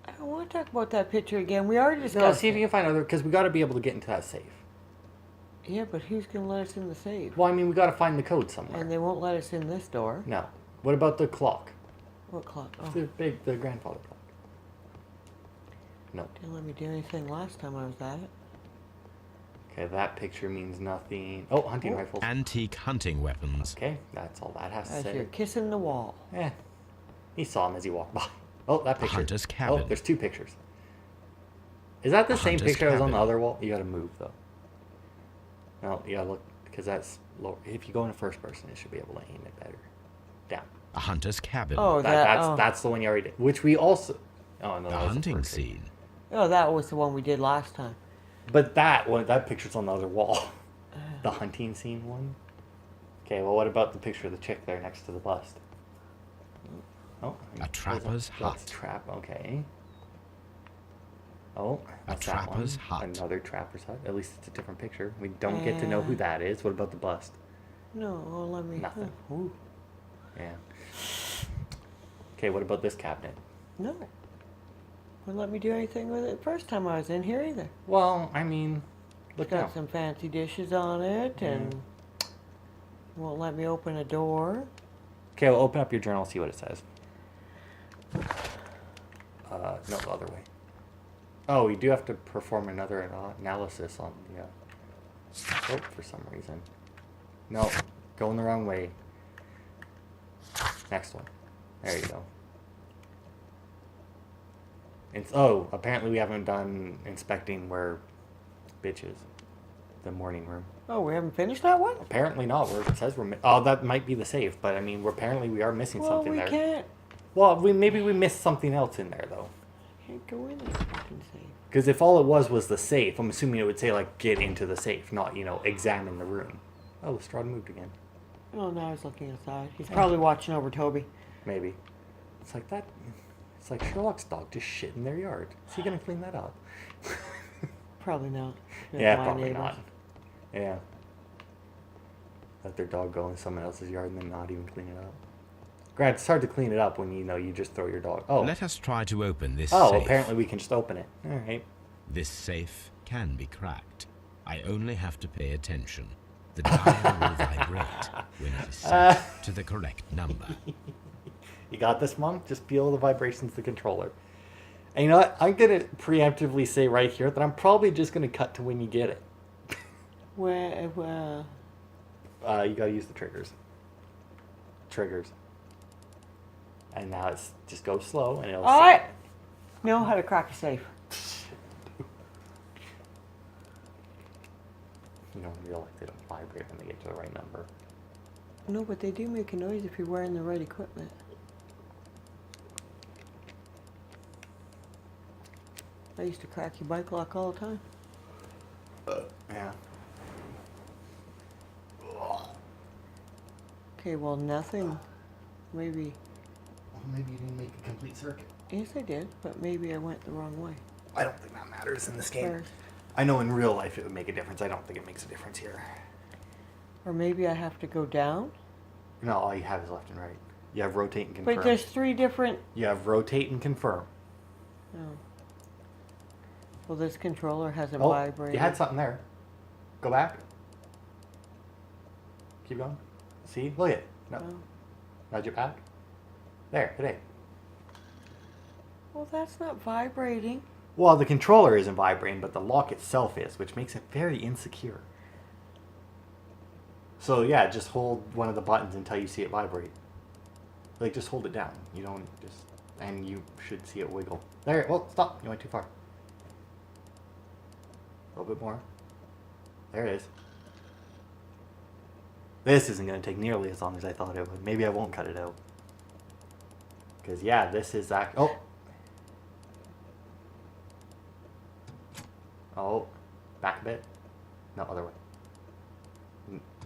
I want to talk about that picture again. We already No, discussed see if you it. can find other... Because we got to be able to get into that safe. Yeah, but who's going to let us in the safe? Well, I mean, we got to find the code somewhere. And they won't let us in this door. No. What about the clock? What clock? Oh, The grandfather clock. No. didn't let me do anything last time I was at it. Okay, that picture means nothing. Oh, hunting rifles. Antique hunting weapons. Okay, that's all that has to As say. you're kissing the wall. Eh. He saw him as he walked by. Oh, that picture. hunter's cabin. Oh, there's two pictures. Is that the A same hunter's picture that was on the cabin. other wall? You gotta move, though. No, you gotta look, because that's low. If you go into first person, it should be able to aim it better. Down. A hunter's cabin. Oh, That's the one you already did. Which we also... Oh, no, the that was the hunting first scene. Oh, that was the one we did last time. But that picture's on the other wall. The hunting scene one. Okay, well, what about the picture of the chick there next to the bust? Oh, A trapper's hut. That's a trap. Okay. Oh, that's that trapper's one. hut. Another trapper's hut. At least it's a different picture. We don't get to know who that is. What about the bust? No, well, let me... Nothing. Ooh. Yeah. Okay, what about this cabinet? No. Wouldn't let me do anything with it the first time I was in here either. Well, I mean, It's look got now. some fancy dishes on it, and won't let me open a door. Okay, well, open up your journal, see what it says. No, the other way. Oh, you do have to perform another analysis on the... Oh, for some reason. No, going the wrong way. Next one. There you go. Apparently we haven't done inspecting where bitches. The morning room. Oh, we haven't finished that one? Apparently not. Where it says oh, that might be the safe, but I mean, apparently we are missing Well, something we there. can't. Well, maybe we missed something else in there though. Can't go in this fucking safe. Because if all it was the safe, I'm assuming it would say like get into the safe, not examine the room. Oh, Lestrade moved again. Oh, now he's looking aside. He's probably watching over Toby. Maybe. It's like that. It's like Sherlock's dog just shit in their yard. Is he gonna clean that up? Probably not. Yeah, My probably neighbors. not. Yeah. Let their dog go in someone else's yard and then not even clean it up. Grant, it's hard to clean it up when you just throw your dog. Oh. Let us try to open this Oh, safe. apparently we can just open it. All right. This safe can be cracked. I only have to pay attention. The dial will vibrate when it is set to the correct number. You got this, Monk? Just feel the vibrations of the controller. And you know what? I'm going to preemptively say right here that I'm probably just going to cut to when you get it. Where? You got to use the triggers. Triggers. And now it's just go slow and it'll... I know how to crack a safe. You don't realize they don't vibrate when they get to the right number. No, but they do make a noise if you're wearing the right equipment. I used to crack your bike lock all the time. Yeah. Okay, well, nothing. Maybe. Well, maybe you didn't make a complete circuit. Yes, I did, but maybe I went the wrong way. I don't think that matters in this game. First. I know in real life it would make a difference. I don't think it makes a difference here. Or maybe I have to go down? No, all you have is left and right. You have rotate and confirm. But there's 3 different... You have rotate and confirm. Oh. Well, this controller hasn't Oh, vibrated. you had something there. Go back. Keep going. See? Look at it. No. Oh. Nudge it back. There, today. Well, that's not vibrating. Well, the controller isn't vibrating, but the lock itself is, which makes it very insecure. So yeah, just hold one of the buttons until you see it vibrate. Like, just hold it down. You don't just... And you should see it wiggle. There, well, stop. You went too far. A little bit more. There it is. This isn't going to take nearly as long as I thought it would. Maybe I won't cut it out. Because, yeah, this is... Oh! Oh. Back a bit. No, other way.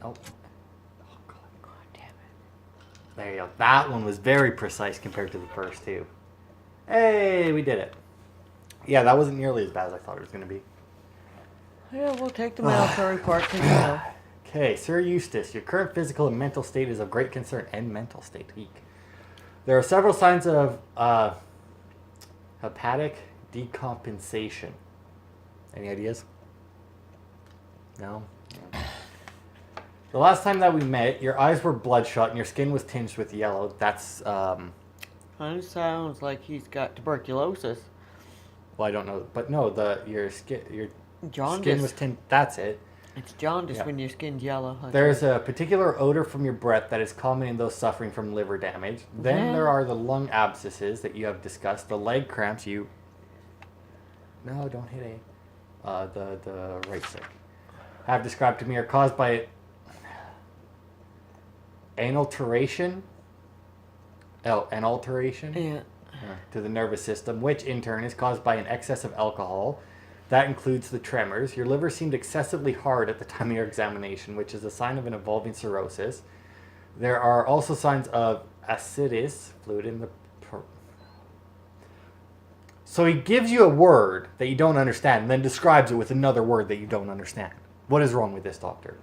Oh. Oh, God. God damn it. There you go. That one was very precise compared to the first two. Hey, we did it. Yeah, that wasn't nearly as bad as I thought it was going to be. Yeah, we'll take the medical report to you. Okay, Sir Eustace, your current physical and mental state is of great concern. And mental state, weak. There are several signs of hepatic decompensation. Any ideas? No? The last time that we met, your eyes were bloodshot and your skin was tinged with yellow. That's, Kind of sounds like he's got tuberculosis. well, I don't know. But no, your skin Jaundice. was tinged. That's it. It's jaundice Yeah. when your skin's yellow. That's There's right. a particular odor from your breath that is common in those suffering from liver damage. Then Yeah. there are the lung abscesses that you have discussed, the leg cramps you... No, don't hit A. The right stick. Have described to me are caused by an alteration Yeah. to the nervous system, which in turn is caused by an excess of alcohol. That includes the tremors. Your liver seemed excessively hard at the time of your examination, which is a sign of an evolving cirrhosis. There are also signs of acidus, fluid in the... So he gives you a word that you don't understand and then describes it with another word that you don't understand. What is wrong with this, doctor?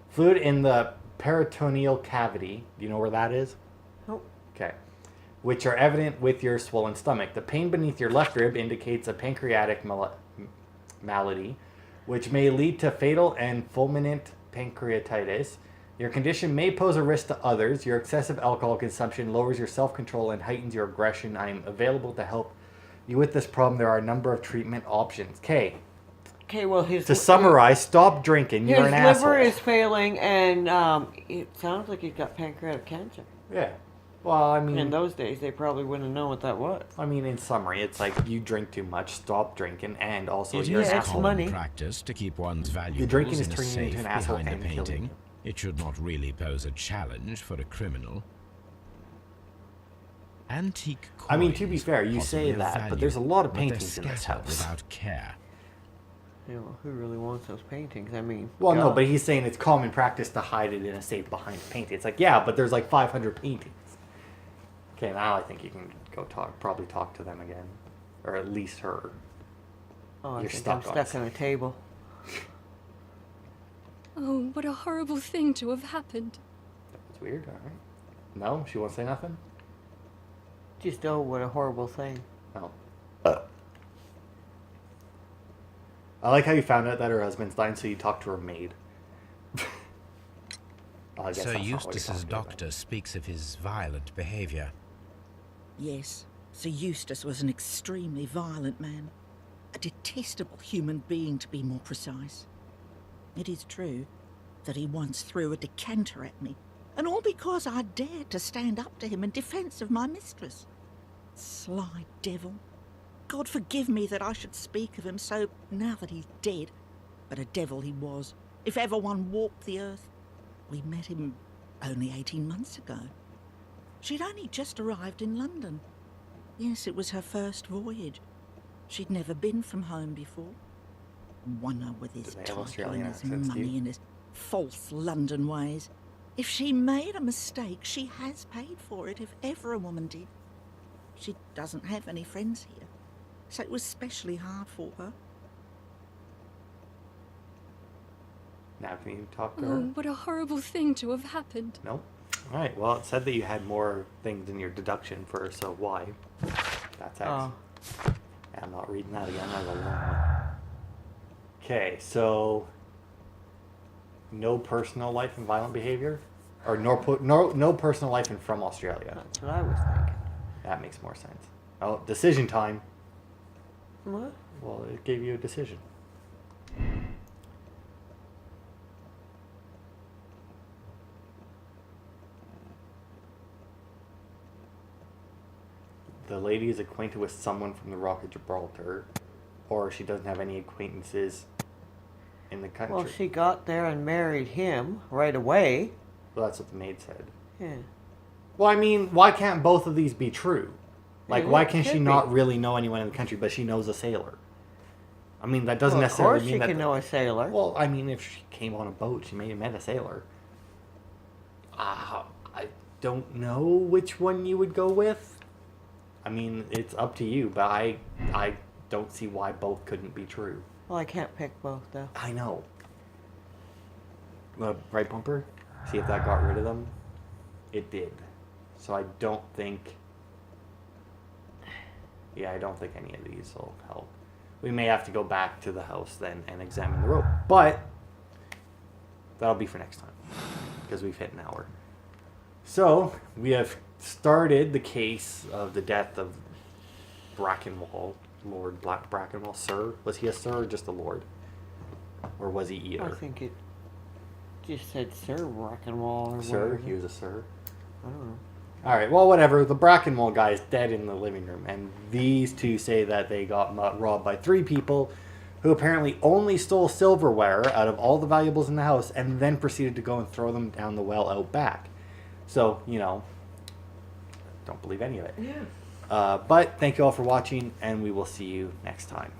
Fluid in the peritoneal cavity. Do you know where that is? Nope. Okay. Which are evident with your swollen stomach. The pain beneath your left rib indicates a pancreatic malady, which may lead to fatal and fulminant pancreatitis. Your condition may pose a risk to others. Your excessive alcohol consumption lowers your self-control and heightens your aggression. I am available to help you with this problem. There are a number of treatment options. Okay. Okay, well, To summarize, stop drinking. You're an his liver asshole. is failing, and it sounds like he's got pancreatic cancer. Yeah. Well, I mean... In those days, they probably wouldn't have known what that was. I mean, in summary, it's like you drink too much, stop drinking, and also It you're is an it's asshole. common money. practice to keep one's The drinking valuables is in a turning you into safe an asshole behind a and killing painting. you. It should not really pose a challenge for a criminal. Antique coins, I mean, to be fair, you possibly say of that, but value, there's a lot of but they're paintings in this scattered house. without care. You know, who really wants those paintings? I mean, Well, no, God. but he's saying it's common practice to hide it in a safe behind a painting. It's like, yeah, but there's like 500 paintings. Okay, now I think you can go probably talk to them again. Or at least her. Oh, I You're think stuck I'm on stuck on a table. Oh, what a horrible thing to have happened. It's weird, alright. No, she won't say nothing? Just, oh, what a horrible thing. No. I like how you found out that her husband's dying, so you talked to her maid. Well, I guess Sir that's not what you're Eustace's talking about. doctor speaks of his violent behavior. Yes, Sir Eustace was an extremely violent man. A detestable human being, to be more precise. It is true that he once threw a decanter at me, and all because I dared to stand up to him in defence of my mistress. Sly devil. God forgive me that I should speak of him so now that he's dead, but a devil he was, if ever one walked the earth. We met him only 18 months ago. She'd only just arrived in London. Yes, it was her first voyage. She'd never been from home before. Wonder with his Do they have title Australian and his accents, money Steve? and his false London ways. If she made a mistake, she has paid for it, if ever a woman did. She doesn't have any friends here, so it was especially hard for her. Now can you talk to her? Oh, what a horrible thing to have happened. No? Alright, well, it said that you had more things in your deduction for, so why? That's X. Oh. Yeah, I'm not reading that again, that was a long one. Okay, so... No personal life and violent behavior? Or no personal life and from Australia. That's what I was thinking. That makes more sense. Oh, decision time. What? Well, it gave you a decision. The lady is acquainted with someone from the Rock of Gibraltar, or she doesn't have any acquaintances in the country. Well, she got there and married him right away. Well, that's what the maid said. Yeah. Well, I mean, why can't both of these be true? Like, Yeah, why it can she could not be. really know anyone in the country, but she knows a sailor? I mean, that doesn't Well, of necessarily course mean she that... can know a sailor. Well, I mean, if she came on a boat, she may have met a sailor. I don't know which one you would go with. I mean, it's up to you, but I don't see why both couldn't be true. Well, I can't pick both, though. I know. Right bumper? See if that got rid of them? It did. So I don't think... Yeah, I don't think any of these will help. We may have to go back to the house then and examine the rope. But that'll be for next time, because we've hit an hour. So we have started the case of the death of Brackenwall, Lord Brackenwall. Sir? Was he a sir or just a lord? Or was he either? I think it just said Sir Brackenwall or Sir? whatever. He was a sir? I don't know. Alright, well, whatever. The Brackenwall guy is dead in the living room, and these two say that they got robbed by 3 people who apparently only stole silverware out of all the valuables in the house and then proceeded to go and throw them down the well out back. So, you know, don't believe any of it. Yeah. But thank you all for watching, and we will see you next time.